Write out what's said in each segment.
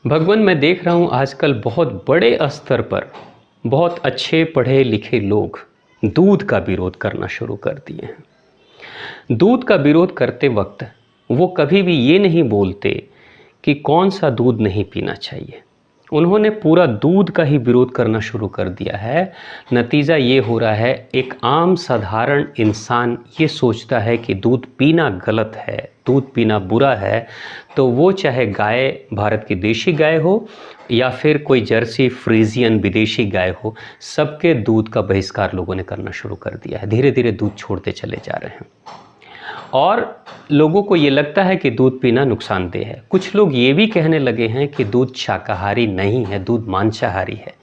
भगवान, मैं देख रहा हूँ आजकल बहुत बड़े स्तर पर बहुत अच्छे पढ़े लिखे लोग दूध का विरोध करना शुरू कर दिए हैं। दूध का विरोध करते वक्त वो कभी भी ये नहीं बोलते कि कौन सा दूध नहीं पीना चाहिए। उन्होंने पूरा दूध का ही विरोध करना शुरू कर दिया है। नतीजा ये हो रहा है, एक आम साधारण इंसान ये सोचता है कि दूध पीना गलत है, दूध पीना बुरा है, तो वो चाहे गाय भारत की देशी गाय हो या फिर कोई जर्सी फ्रीजियन विदेशी गाय हो, सबके दूध का बहिष्कार लोगों ने करना शुरू कर दिया है। धीरे धीरे दूध छोड़ते चले जा रहे हैं और लोगों को ये लगता है कि दूध पीना नुकसानदेह है। कुछ लोग ये भी कहने लगे हैं कि दूध शाकाहारी नहीं है, दूध मांसाहारी है।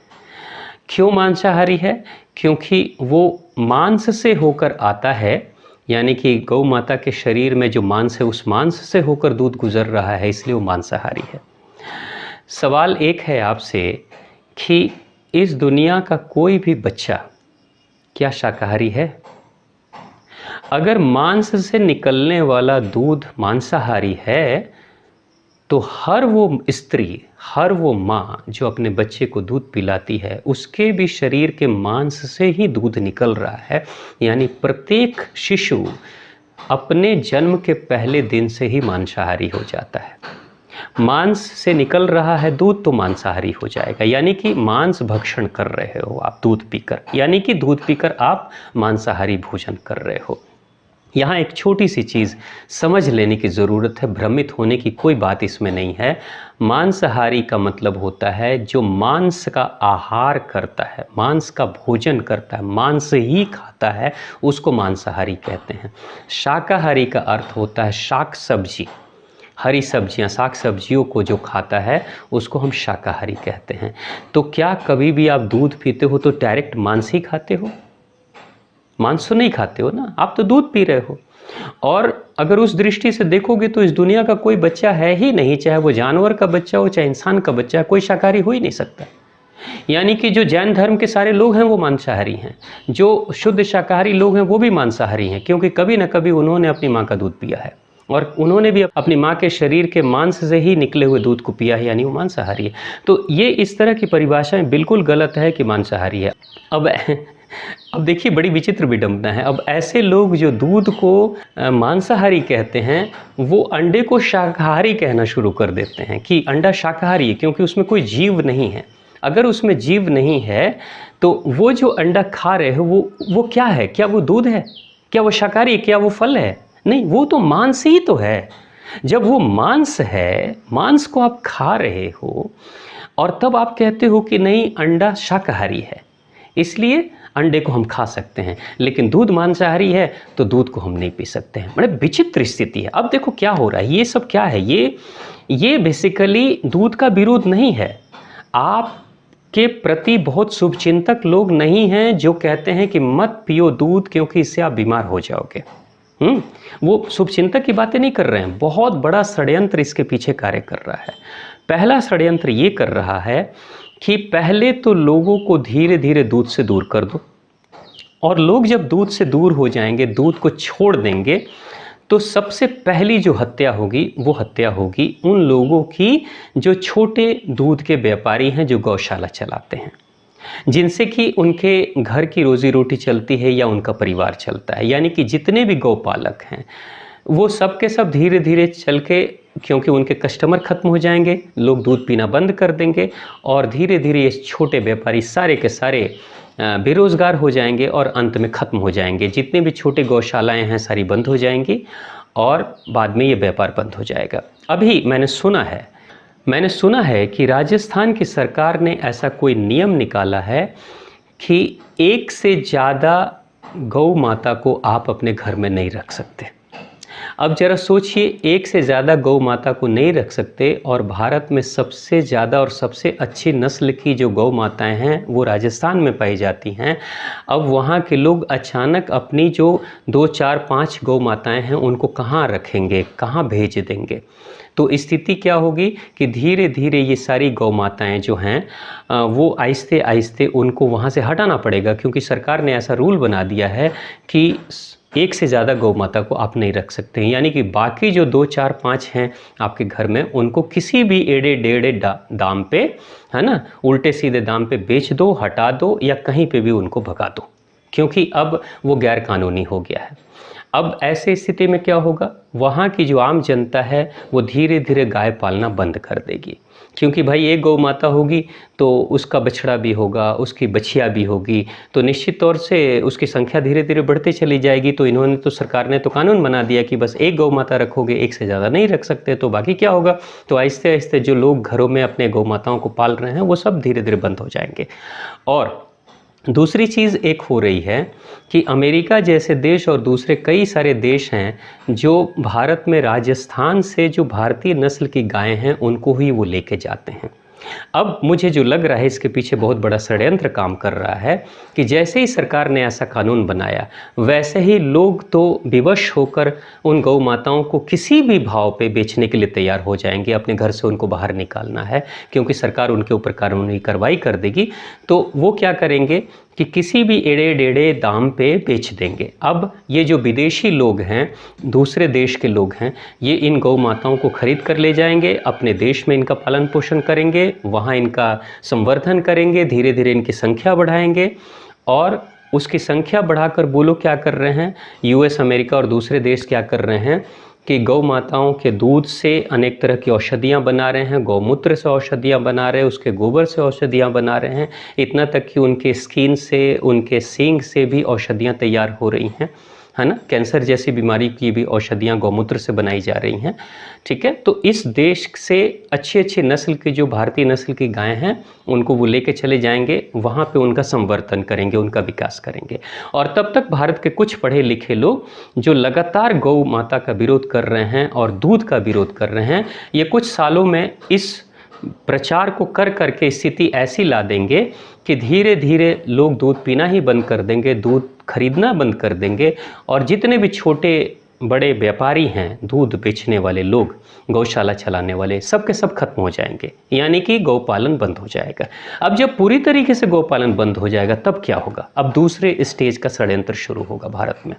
क्यों मांसाहारी है? क्योंकि वो मांस से होकर आता है, यानी कि गौ माता के शरीर में जो मांस है उस मांस से होकर दूध गुजर रहा है, इसलिए वो मांसाहारी है। सवाल एक है आपसे कि इस दुनिया का कोई भी बच्चा क्या शाकाहारी है? अगर मांस से निकलने वाला दूध मांसाहारी है तो हर वो स्त्री, हर वो माँ जो अपने बच्चे को दूध पिलाती है, उसके भी शरीर के मांस से ही दूध निकल रहा है। यानी प्रत्येक शिशु अपने जन्म के पहले दिन से ही मांसाहारी हो जाता है। मांस से निकल रहा है दूध तो मांसाहारी हो जाएगा, यानी कि मांस भक्षण कर रहे हो आप दूध पीकर, यानी कि दूध पीकर आप मांसाहारी भोजन कर रहे हो। यहाँ एक छोटी सी चीज़ समझ लेने की ज़रूरत है, भ्रमित होने की कोई बात इसमें नहीं है। मांसाहारी का मतलब होता है जो मांस का आहार करता है, मांस का भोजन करता है, मांस ही खाता है, उसको मांसाहारी कहते हैं। शाकाहारी का अर्थ होता है शाक सब्जी, हरी सब्जियां, शाक सब्जियों को जो खाता है उसको हम शाकाहारी कहते हैं। तो क्या कभी भी आप दूध पीते हो तो डायरेक्ट मांस ही खाते हो? मांस तो नहीं खाते हो ना, आप तो दूध पी रहे हो। और अगर उस दृष्टि से देखोगे तो इस दुनिया का कोई बच्चा है ही नहीं, चाहे वो जानवर का बच्चा हो चाहे इंसान का बच्चा, कोई शाकाहारी हो ही नहीं सकता। यानी कि जो जैन धर्म के सारे लोग हैं वो मांसाहारी हैं, जो शुद्ध शाकाहारी लोग हैं वो भी मांसाहारी हैं, क्योंकि कभी ना कभी उन्होंने अपनी माँ का दूध पिया है और उन्होंने भी अपनी माँ के शरीर के मांस से ही निकले हुए दूध को पिया है, यानी वो मांसाहारी है। तो ये इस तरह की परिभाषाएं बिल्कुल गलत है कि मांसाहारी है। अब देखिए, बड़ी विचित्र विडंबना है। अब ऐसे लोग जो दूध को मांसाहारी कहते हैं, वो अंडे को शाकाहारी कहना शुरू कर देते हैं कि अंडा शाकाहारी है क्योंकि उसमें कोई जीव नहीं है। अगर उसमें जीव नहीं है तो वो जो अंडा खा रहे हो वो क्या है? क्या वो दूध है? क्या वो शाकाहारी है? क्या वो फल है? नहीं, वो तो मांस ही तो है। जब वो मांस है, मांस को आप खा रहे हो और तब आप कहते हो कि नहीं, अंडा शाकाहारी है, इसलिए अंडे को हम खा सकते हैं, लेकिन दूध मांसाहारी है तो दूध को हम नहीं पी सकते हैं। बड़े विचित्र स्थिति है। अब देखो क्या हो रहा है, ये सब क्या है? ये बेसिकली दूध का विरोध नहीं है। आपके प्रति बहुत शुभचिंतक लोग नहीं हैं जो कहते हैं कि मत पियो दूध क्योंकि इससे आप बीमार हो जाओगे। वो शुभचिंतक की बातें नहीं कर रहे हैं। बहुत बड़ा षड्यंत्र इसके पीछे कार्य कर रहा है। पहला षड्यंत्र ये कर रहा है कि पहले तो लोगों को धीरे धीरे दूध से दूर कर दो, और लोग जब दूध से दूर हो जाएंगे, दूध को छोड़ देंगे, तो सबसे पहली जो हत्या होगी वो हत्या होगी उन लोगों की जो छोटे दूध के व्यापारी हैं, जो गौशाला चलाते हैं, जिनसे कि उनके घर की रोजी रोटी चलती है या उनका परिवार चलता है। यानी कि जितने भी गौपालक हैं वो सब के सब धीरे धीरे चल के, क्योंकि उनके कस्टमर खत्म हो जाएंगे, लोग दूध पीना बंद कर देंगे और धीरे धीरे ये छोटे व्यापारी सारे के सारे बेरोज़गार हो जाएंगे और अंत में ख़त्म हो जाएंगे। जितने भी छोटे गौशालाएं हैं सारी बंद हो जाएंगी और बाद में ये व्यापार बंद हो जाएगा। अभी मैंने सुना है कि राजस्थान की सरकार ने ऐसा कोई नियम निकाला है कि एक से ज़्यादा गौ माता को आप अपने घर में नहीं रख सकते। अब जरा सोचिए, एक से ज़्यादा गौ माता को नहीं रख सकते और भारत में सबसे ज़्यादा और सबसे अच्छी नस्ल की जो गौ माताएँ हैं वो राजस्थान में पाई जाती हैं। अब वहाँ के लोग अचानक अपनी जो 2, 4, 5 गौ माताएँ हैं उनको कहाँ रखेंगे, कहाँ भेज देंगे? तो स्थिति क्या होगी कि धीरे धीरे ये सारी गौ माताएँ जो हैं वो आहिस्ते आहिस्ते उनको वहाँ से हटाना पड़ेगा, क्योंकि सरकार ने ऐसा रूल बना दिया है कि एक से ज़्यादा गौ माता को आप नहीं रख सकते हैं, यानी कि बाकी जो 2 4 5 हैं आपके घर में, उनको किसी भी एड़े टेढ़े दाम पे, है ना, उल्टे सीधे दाम पे बेच दो, हटा दो, या कहीं पे भी उनको भगा दो, क्योंकि अब वो गैर कानूनी हो गया है। अब ऐसे स्थिति में क्या होगा, वहाँ की जो आम जनता है वो धीरे धीरे गाय पालना बंद कर देगी, क्योंकि भाई एक गौ माता होगी तो उसका बछड़ा भी होगा, उसकी बछिया भी होगी, तो निश्चित तौर से उसकी संख्या धीरे धीरे बढ़ती चली जाएगी। तो इन्होंने तो, सरकार ने तो कानून बना दिया कि बस एक गौ माता रखोगे, एक से ज़्यादा नहीं रख सकते, तो बाकी क्या होगा, तो आहिस्ते आहिस्ते जो लोग घरों में अपने गौ माताओं को पाल रहे हैं वो सब धीरे धीरे बंद हो जाएंगे। और दूसरी चीज़ एक हो रही है कि अमेरिका जैसे देश और दूसरे कई सारे देश हैं जो भारत में राजस्थान से जो भारतीय नस्ल की गायें हैं उनको ही वो लेके जाते हैं। अब मुझे जो लग रहा है इसके पीछे बहुत बड़ा षड्यंत्र काम कर रहा है कि जैसे ही सरकार ने ऐसा कानून बनाया, वैसे ही लोग तो विवश होकर उन गौ माताओं को किसी भी भाव पे बेचने के लिए तैयार हो जाएंगे, अपने घर से उनको बाहर निकालना है, क्योंकि सरकार उनके ऊपर कानूनी कार्रवाई कर देगी। तो वो क्या करेंगे कि किसी भी एड़े डेढ़े दाम पे बेच देंगे। अब ये जो विदेशी लोग हैं, दूसरे देश के लोग हैं, ये इन गौ माताओं को खरीद कर ले जाएंगे, अपने देश में इनका पालन पोषण करेंगे, वहाँ इनका संवर्धन करेंगे, धीरे धीरे इनकी संख्या बढ़ाएंगे। और उसकी संख्या बढ़ाकर वो लोग क्या कर रहे हैं, यूएस, अमेरिका और दूसरे देश क्या कर रहे हैं कि गौ माताओं के दूध से अनेक तरह की औषधियाँ बना रहे हैं, गौमूत्र से औषधियाँ बना रहे हैं, उसके गोबर से औषधियाँ बना रहे हैं, इतना तक कि उनके स्किन से, उनके सींग से भी औषधियाँ तैयार हो रही हैं, है ना। कैंसर जैसी बीमारी की भी औषधियाँ गौमूत्र से बनाई जा रही हैं, ठीक है। तो इस देश से अच्छी अच्छी नस्ल की, जो भारतीय नस्ल की गायें हैं, उनको वो लेके चले जाएंगे, वहाँ पे उनका संवर्धन करेंगे, उनका विकास करेंगे। और तब तक भारत के कुछ पढ़े लिखे लोग जो लगातार गौ माता का विरोध कर रहे हैं और दूध का विरोध कर रहे हैं, ये कुछ सालों में इस प्रचार को कर करके स्थिति ऐसी ला देंगे कि धीरे धीरे लोग दूध पीना ही बंद कर देंगे, दूध खरीदना बंद कर देंगे, और जितने भी छोटे बड़े व्यापारी हैं, दूध बेचने वाले लोग, गौशाला चलाने वाले, सब के सब खत्म हो जाएंगे, यानी कि गौपालन बंद हो जाएगा। अब जब पूरी तरीके से गौपालन बंद हो जाएगा तब क्या होगा, अब दूसरे स्टेज का षड्यंत्र शुरू होगा भारत में।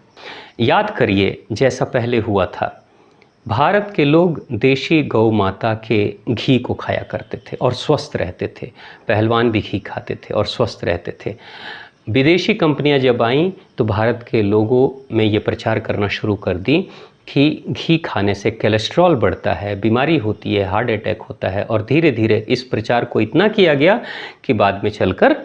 याद करिए जैसा पहले हुआ था, भारत के लोग देशी गौ माता के घी को खाया करते थे और स्वस्थ रहते थे, पहलवान भी घी खाते थे और स्वस्थ रहते थे। विदेशी कंपनियां जब आईं तो भारत के लोगों में ये प्रचार करना शुरू कर दी कि घी खाने से कोलेस्ट्रॉल बढ़ता है, बीमारी होती है, हार्ट अटैक होता है, और धीरे धीरे इस प्रचार को इतना किया गया कि बाद में चलकर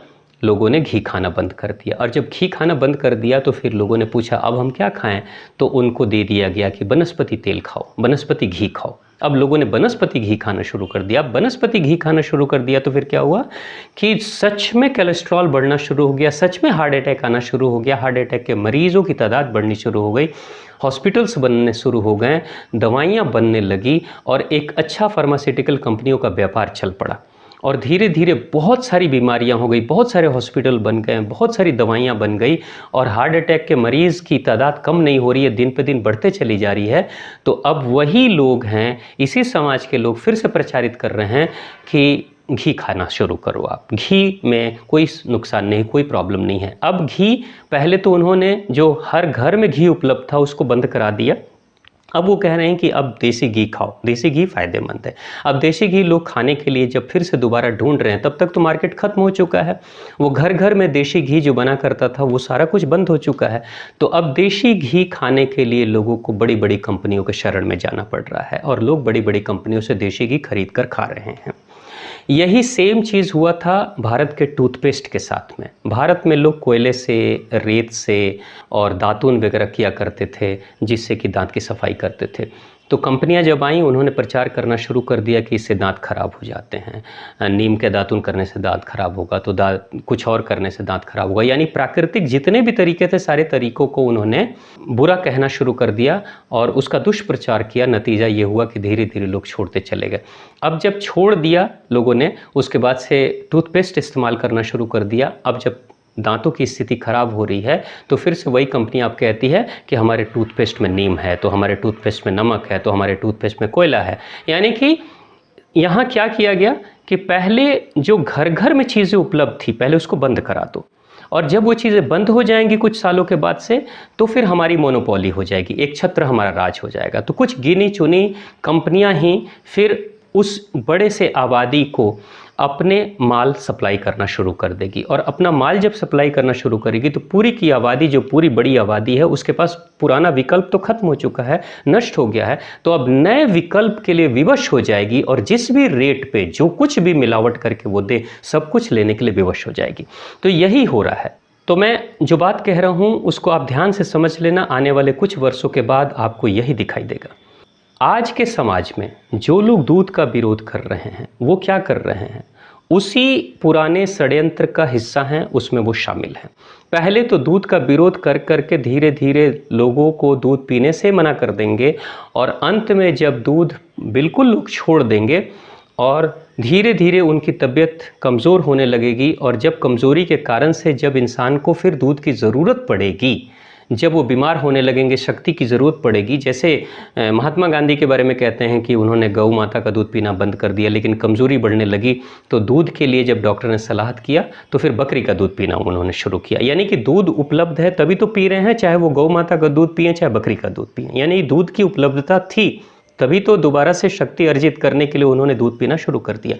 लोगों ने घी खाना बंद कर दिया। और जब घी खाना बंद कर दिया तो फिर लोगों ने पूछा अब हम क्या खाएं, तो उनको दे दिया गया कि वनस्पति तेल खाओ, वनस्पति घी खाओ। अब लोगों ने वनस्पति घी खाना शुरू कर दिया। वनस्पति घी खाना शुरू कर दिया तो फिर क्या हुआ कि सच में कोलेस्ट्रॉल बढ़ना शुरू हो गया, सच में हार्ट अटैक आना शुरू हो गया, हार्ट अटैक के मरीजों की तादाद बढ़नी शुरू हो गई, हॉस्पिटल्स बनने शुरू हो गए, दवाइयाँ बनने लगी, और एक अच्छा फार्मास्यूटिकल कंपनियों का व्यापार चल पड़ा। और धीरे धीरे बहुत सारी बीमारियां हो गई, बहुत सारे हॉस्पिटल बन गए, बहुत सारी दवाइयां बन गई, और हार्ट अटैक के मरीज़ की तादाद कम नहीं हो रही है, दिन पे दिन बढ़ते चली जा रही है। तो अब वही लोग हैं, इसी समाज के लोग फिर से प्रचारित कर रहे हैं कि घी खाना शुरू करो, आप घी में कोई नुकसान नहीं, कोई प्रॉब्लम नहीं है। अब घी, पहले तो उन्होंने जो हर घर में घी उपलब्ध था उसको बंद करा दिया, अब वो कह रहे हैं कि अब देसी घी खाओ, देसी घी फ़ायदेमंद है। अब देसी घी लोग खाने के लिए जब फिर से दोबारा ढूंढ रहे हैं, तब तक तो मार्केट ख़त्म हो चुका है, वो घर घर में देसी घी जो बना करता था वो सारा कुछ बंद हो चुका है। तो अब देसी घी खाने के लिए लोगों को बड़ी बड़ी कंपनियों के शरण में जाना पड़ रहा है, और लोग बड़ी बड़ी कंपनियों से देसी घी खरीद कर खा रहे हैं। यही सेम चीज़ हुआ था भारत के टूथपेस्ट के साथ में। भारत में लोग कोयले से, रेत से और दातून वगैरह किया करते थे, जिससे कि दांत की सफाई करते थे। तो कंपनियां जब आईं, उन्होंने प्रचार करना शुरू कर दिया कि इससे दांत खराब हो जाते हैं, नीम के दातून करने से दांत खराब होगा, तो कुछ और करने से दांत खराब होगा, यानी प्राकृतिक जितने भी तरीके थे सारे तरीकों को उन्होंने बुरा कहना शुरू कर दिया और उसका दुष्प्रचार किया। नतीजा ये हुआ कि धीरे धीरे लोग छोड़ते चले गए। अब जब छोड़ दिया लोगों ने, उसके बाद से टूथपेस्ट इस्तेमाल करना शुरू कर दिया। अब जब दांतों की स्थिति खराब हो रही है तो फिर से वही कंपनी आप कहती है कि हमारे टूथपेस्ट में नीम है, तो हमारे टूथपेस्ट में नमक है, तो हमारे टूथपेस्ट में कोयला है। यानी कि यहाँ क्या किया गया कि पहले जो घर घर में चीज़ें उपलब्ध थी, पहले उसको बंद करा दो, और जब वो चीज़ें बंद हो जाएंगी कुछ सालों के बाद से, तो फिर हमारी मोनोपोली हो जाएगी, एक छत्र हमारा राज हो जाएगा। तो कुछ गिनी चुनी कंपनियां ही फिर उस बड़े से आबादी को अपने माल सप्लाई करना शुरू कर देगी, और अपना माल जब सप्लाई करना शुरू करेगी तो पूरी की आबादी, जो पूरी बड़ी आबादी है, उसके पास पुराना विकल्प तो खत्म हो चुका है, नष्ट हो गया है, तो अब नए विकल्प के लिए विवश हो जाएगी, और जिस भी रेट पे जो कुछ भी मिलावट करके वो दे, सब कुछ लेने के लिए विवश हो जाएगी। तो यही हो रहा है। तो मैं जो बात कह रहा हूँ उसको आप ध्यान से समझ लेना, आने वाले कुछ वर्षों के बाद आपको यही दिखाई देगा। आज के समाज में जो लोग दूध का विरोध कर रहे हैं वो क्या कर रहे हैं, उसी पुराने षड्यंत्र का हिस्सा हैं, उसमें वो शामिल हैं। पहले तो दूध का विरोध कर करके धीरे धीरे लोगों को दूध पीने से मना कर देंगे, और अंत में जब दूध बिल्कुल लोग छोड़ देंगे और धीरे धीरे उनकी तबीयत कमज़ोर होने लगेगी, और जब कमज़ोरी के कारण से जब इंसान को फिर दूध की ज़रूरत पड़ेगी, जब वो बीमार होने लगेंगे, शक्ति की ज़रूरत पड़ेगी। जैसे महात्मा गांधी के बारे में कहते हैं कि उन्होंने गौ माता का दूध पीना बंद कर दिया, लेकिन कमज़ोरी बढ़ने लगी, तो दूध के लिए जब डॉक्टर ने सलाह किया तो फिर बकरी का दूध पीना उन्होंने शुरू किया। यानी कि दूध उपलब्ध है तभी तो पी रहे हैं, चाहे वो गौ माता का दूध पिएँ चाहे बकरी का दूध पिएँ, यानी दूध की उपलब्धता थी तभी तो दोबारा से शक्ति अर्जित करने के लिए उन्होंने दूध पीना शुरू कर दिया।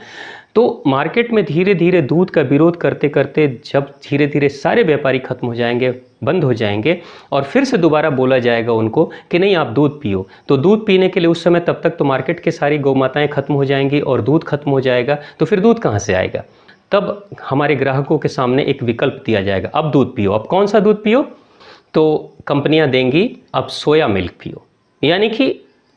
तो मार्केट में धीरे धीरे दूध का विरोध करते करते जब धीरे धीरे सारे व्यापारी खत्म हो जाएंगे, बंद हो जाएंगे, और फिर से दोबारा बोला जाएगा उनको कि नहीं आप दूध पियो, तो दूध पीने के लिए उस समय तब तक तो मार्केट के सारी गौ माताएँ खत्म हो जाएंगी और दूध खत्म हो जाएगा, तो फिर दूध कहाँ से आएगा। तब हमारे ग्राहकों के सामने एक विकल्प दिया जाएगा, अब दूध पियो। अब कौन सा दूध पियो, तो कंपनियां देंगी अब सोया मिल्क पियो, यानी कि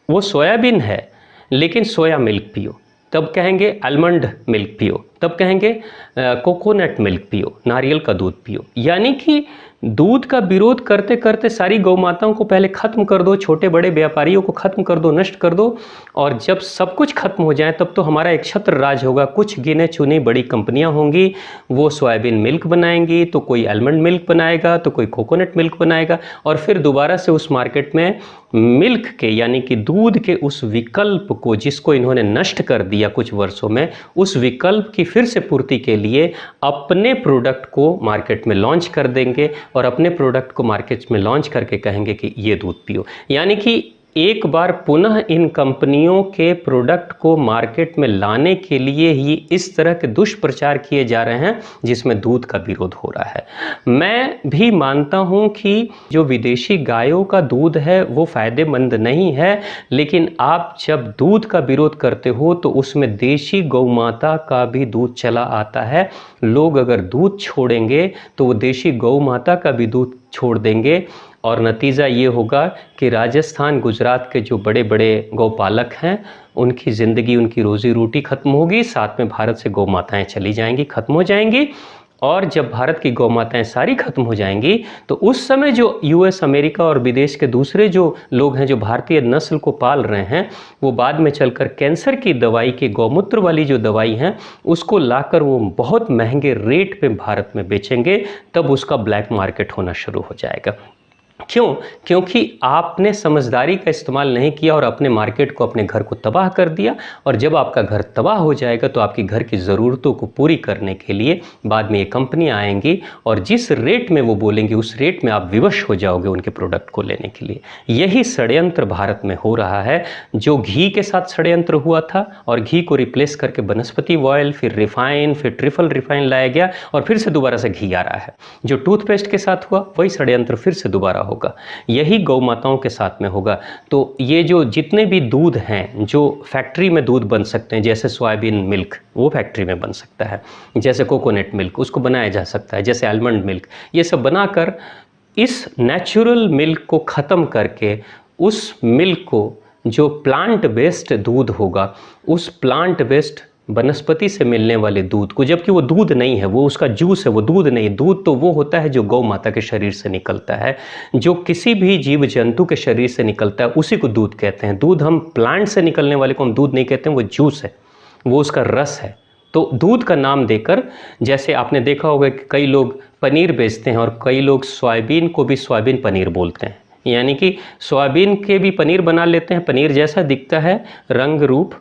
वो सोयाबीन है लेकिन सोया मिल्क पियो। तब कहेंगे आलमंड मिल्क पियो, तब कहेंगे कोकोनट मिल्क पियो, नारियल का दूध पियो। यानी कि दूध का विरोध करते करते सारी गौ माताओं को पहले खत्म कर दो, छोटे बड़े व्यापारियों को खत्म कर दो, नष्ट कर दो, और जब सब कुछ खत्म हो जाए तब तो हमारा एक छत्र राज होगा। कुछ गिने चुनी बड़ी कंपनियां होंगी, वो सोयाबीन मिल्क बनाएंगी, तो कोई आलमंड मिल्क बनाएगा, तो कोई कोकोनट मिल्क बनाएगा, और फिर दोबारा से उस मार्केट में मिल्क के यानी कि दूध के उस विकल्प को जिसको इन्होंने नष्ट कर दिया कुछ वर्षों में, उस विकल्प की फिर से पूर्ति के लिए अपने प्रोडक्ट को मार्केट में लॉन्च कर देंगे, और अपने प्रोडक्ट को मार्केट में लॉन्च करके कहेंगे कि ये दूध पियो। यानी कि एक बार पुनः इन कंपनियों के प्रोडक्ट को मार्केट में लाने के लिए ही इस तरह के दुष्प्रचार किए जा रहे हैं जिसमें दूध का विरोध हो रहा है। मैं भी मानता हूं कि जो विदेशी गायों का दूध है वो फायदेमंद नहीं है, लेकिन आप जब दूध का विरोध करते हो तो उसमें देशी गौ माता का भी दूध चला आता है। लोग अगर दूध छोड़ेंगे तो वो देशी गौ माता का भी दूध छोड़ देंगे, और नतीजा ये होगा कि राजस्थान गुजरात के जो बड़े बड़े गौपालक हैं उनकी ज़िंदगी, उनकी रोज़ी रोटी खत्म होगी, साथ में भारत से गौ माताएँ चली जाएंगी, खत्म हो जाएंगी। और जब भारत की गौ माताएँ सारी खत्म हो जाएंगी तो उस समय जो यूएस, अमेरिका और विदेश के दूसरे जो लोग हैं जो भारतीय नस्ल को पाल रहे हैं, वो बाद में चलकर कैंसर की दवाई के गौमूत्र वाली जो दवाई हैं उसको लाकर वो बहुत महंगे रेट पे भारत में बेचेंगे, तब उसका ब्लैक मार्केट होना शुरू हो जाएगा। क्यों? क्योंकि आपने समझदारी का इस्तेमाल नहीं किया और अपने मार्केट को, अपने घर को तबाह कर दिया, और जब आपका घर तबाह हो जाएगा तो आपकी घर की ज़रूरतों को पूरी करने के लिए बाद में ये कंपनियां आएंगी, और जिस रेट में वो बोलेंगी उस रेट में आप विवश हो जाओगे उनके प्रोडक्ट को लेने के लिए। यही षड्यंत्र भारत में हो रहा है। जो घी के साथ षड्यंत्र हुआ था और घी को रिप्लेस करके वनस्पति ऑयल, फिर रिफाइन, फिर ट्रिपल रिफाइन लाया गया, और फिर से दोबारा से घी आ रहा है। जो टूथपेस्ट के साथ हुआ वही षड्यंत्र फिर से दोबारा होगा, यही गौ माताओं के साथ में होगा। तो ये जो जितने भी दूध हैं जो फैक्ट्री में दूध बन सकते हैं, जैसे सोयाबीन मिल्क वो फैक्ट्री में बन सकता है, जैसे कोकोनट मिल्क उसको बनाया जा सकता है, जैसे आलमंड मिल्क, ये सब बनाकर इस नेचुरल मिल्क को ख़त्म करके उस मिल्क को जो प्लांट बेस्ड दूध होगा, उस प्लांट बेस्ड वनस्पति से मिलने वाले दूध को, जबकि वो दूध नहीं है, वो उसका जूस है, वो दूध नहीं। दूध तो वो होता है जो गौ माता के शरीर से निकलता है, जो किसी भी जीव जंतु के शरीर से निकलता है उसी को दूध कहते हैं। दूध हम प्लांट से निकलने वाले को हम दूध नहीं कहते हैं, वो जूस है, वो उसका रस है। तो दूध का नाम देकर, जैसे आपने देखा होगा कि कई लोग पनीर बेचते हैं और कई लोग सोयाबीन को भी सोयाबीन पनीर बोलते हैं, यानी कि सोयाबीन के भी पनीर बना लेते हैं, पनीर जैसा दिखता है, रंग रूप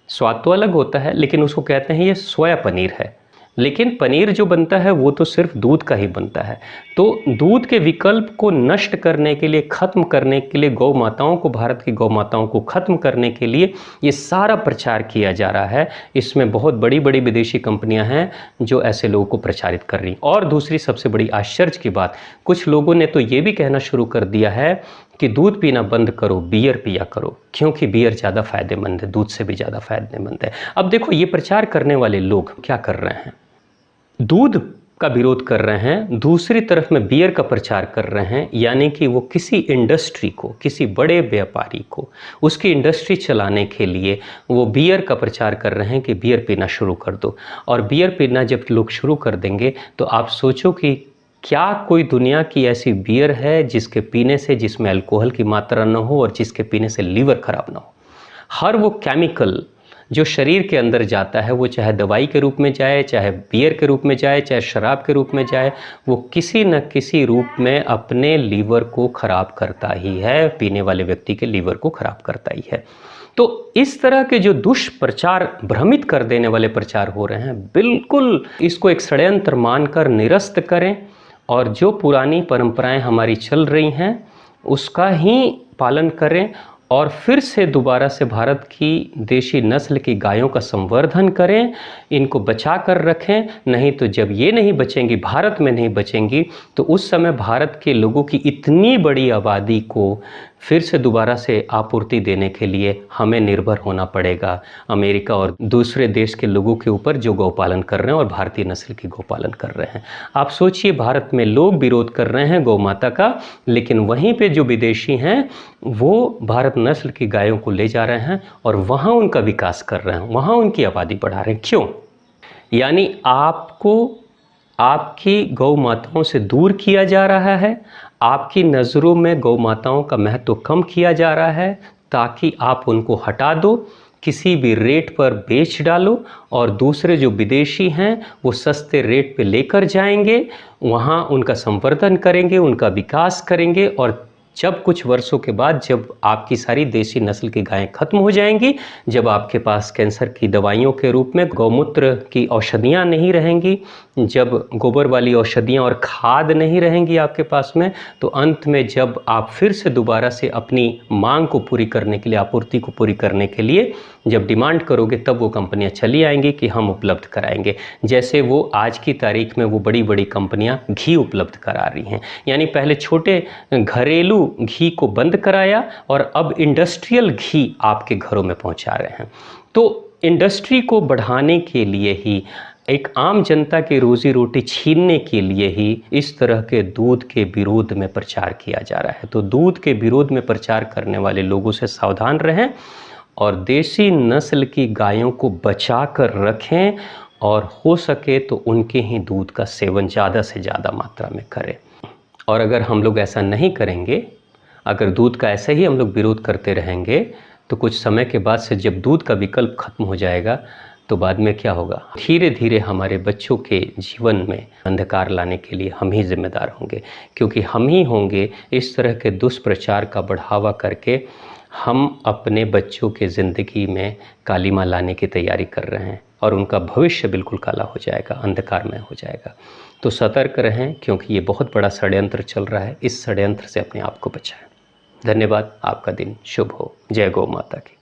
स्वाद तो अलग होता है, लेकिन उसको कहते हैं ये सोया पनीर है। लेकिन पनीर जो बनता है वो तो सिर्फ दूध का ही बनता है। तो दूध के विकल्प को नष्ट करने के लिए, ख़त्म करने के लिए, गौ माताओं को, भारत की गौ माताओं को ख़त्म करने के लिए ये सारा प्रचार किया जा रहा है। इसमें बहुत बड़ी बड़ी विदेशी कंपनियां हैं जो ऐसे लोगों को प्रचारित कर रही। और दूसरी सबसे बड़ी आश्चर्य की बात, कुछ लोगों ने तो ये भी कहना शुरू कर दिया है कि दूध पीना बंद करो, बियर पिया करो, क्योंकि बियर ज़्यादा फायदेमंद है, दूध से भी ज़्यादा फायदेमंद है। अब देखो, ये प्रचार करने वाले लोग क्या कर रहे हैं, दूध का विरोध कर रहे हैं, दूसरी तरफ में बियर का प्रचार कर रहे हैं। यानी कि वो किसी इंडस्ट्री को, किसी बड़े व्यापारी को, उसकी इंडस्ट्री चलाने के लिए वो बियर का प्रचार कर रहे हैं कि बियर पीना शुरू कर दो। और बियर पीना जब लोग शुरू कर देंगे तो आप सोचो कि क्या कोई दुनिया की ऐसी बियर है जिसके पीने से, जिसमें अल्कोहल की मात्रा न हो और जिसके पीने से लीवर खराब ना हो। हर वो केमिकल जो शरीर के अंदर जाता है, वो चाहे दवाई के रूप में जाए, चाहे बियर के रूप में जाए, चाहे शराब के रूप में जाए, वो किसी न किसी रूप में अपने लीवर को ख़राब करता ही है, पीने वाले व्यक्ति के लीवर को ख़राब करता ही है। तो इस तरह के जो दुष्प्रचार, भ्रमित कर देने वाले प्रचार हो रहे हैं, बिल्कुल इसको एक षड्यंत्र मानकर निरस्त करें और जो पुरानी परंपराएं हमारी चल रही हैं उसका ही पालन करें और फिर से दोबारा से भारत की देशी नस्ल की गायों का संवर्धन करें, इनको बचा कर रखें। नहीं तो जब ये नहीं बचेंगी, भारत में नहीं बचेंगी, तो उस समय भारत के लोगों की इतनी बड़ी आबादी को फिर से दोबारा से आपूर्ति देने के लिए हमें निर्भर होना पड़ेगा अमेरिका और दूसरे देश के लोगों के ऊपर जो गौपालन कर रहे हैं और भारतीय नस्ल की गौपालन कर रहे हैं। आप सोचिए, भारत में लोग विरोध कर रहे हैं गौ माता का, लेकिन वहीं पे जो विदेशी हैं वो भारत नस्ल की गायों को ले जा रहे हैं और वहाँ उनका विकास कर रहे हैं, वहाँ उनकी आबादी बढ़ा रहे हैं। क्यों? यानी आपको आपकी गौ माताओं से दूर किया जा रहा है, आपकी नज़रों में गौ माताओं का महत्व कम किया जा रहा है ताकि आप उनको हटा दो, किसी भी रेट पर बेच डालो और दूसरे जो विदेशी हैं वो सस्ते रेट पे लेकर जाएंगे, वहाँ उनका संवर्धन करेंगे, उनका विकास करेंगे और जब कुछ वर्षों के बाद जब आपकी सारी देसी नस्ल की गायें खत्म हो जाएंगी, जब आपके पास कैंसर की दवाइयों के रूप में गौमूत्र की औषधियाँ नहीं रहेंगी, जब गोबर वाली औषधियाँ और खाद नहीं रहेंगी आपके पास में, तो अंत में जब आप फिर से दोबारा से अपनी मांग को पूरी करने के लिए, आपूर्ति को पूरी करने के लिए जब डिमांड करोगे, तब वो कंपनियां चली आएंगी कि हम उपलब्ध कराएंगे। जैसे वो आज की तारीख में वो बड़ी बड़ी कंपनियां घी उपलब्ध करा रही हैं। यानी पहले छोटे घरेलू घी को बंद कराया और अब इंडस्ट्रियल घी आपके घरों में पहुंचा रहे हैं। तो इंडस्ट्री को बढ़ाने के लिए ही, एक आम जनता की रोजी रोटी छीनने के लिए ही इस तरह के दूध के विरोध में प्रचार किया जा रहा है। तो दूध के विरोध में प्रचार करने वाले लोगों से सावधान रहें और देसी नस्ल की गायों को बचा कर रखें और हो सके तो उनके ही दूध का सेवन ज़्यादा से ज़्यादा मात्रा में करें। और अगर हम लोग ऐसा नहीं करेंगे, अगर दूध का ऐसे ही हम लोग विरोध करते रहेंगे, तो कुछ समय के बाद से जब दूध का विकल्प खत्म हो जाएगा तो बाद में क्या होगा, धीरे धीरे हमारे बच्चों के जीवन में अंधकार लाने के लिए हम ही जिम्मेदार होंगे। क्योंकि हम ही होंगे इस तरह के दुष्प्रचार का बढ़ावा करके हम अपने बच्चों के ज़िंदगी में कालीमा लाने की तैयारी कर रहे हैं और उनका भविष्य बिल्कुल काला हो जाएगा, अंधकारमय हो जाएगा। तो सतर्क रहें, क्योंकि ये बहुत बड़ा षड्यंत्र चल रहा है। इस षड्यंत्र से अपने आप को बचाएं। धन्यवाद। आपका दिन शुभ हो। जय गौ माता की।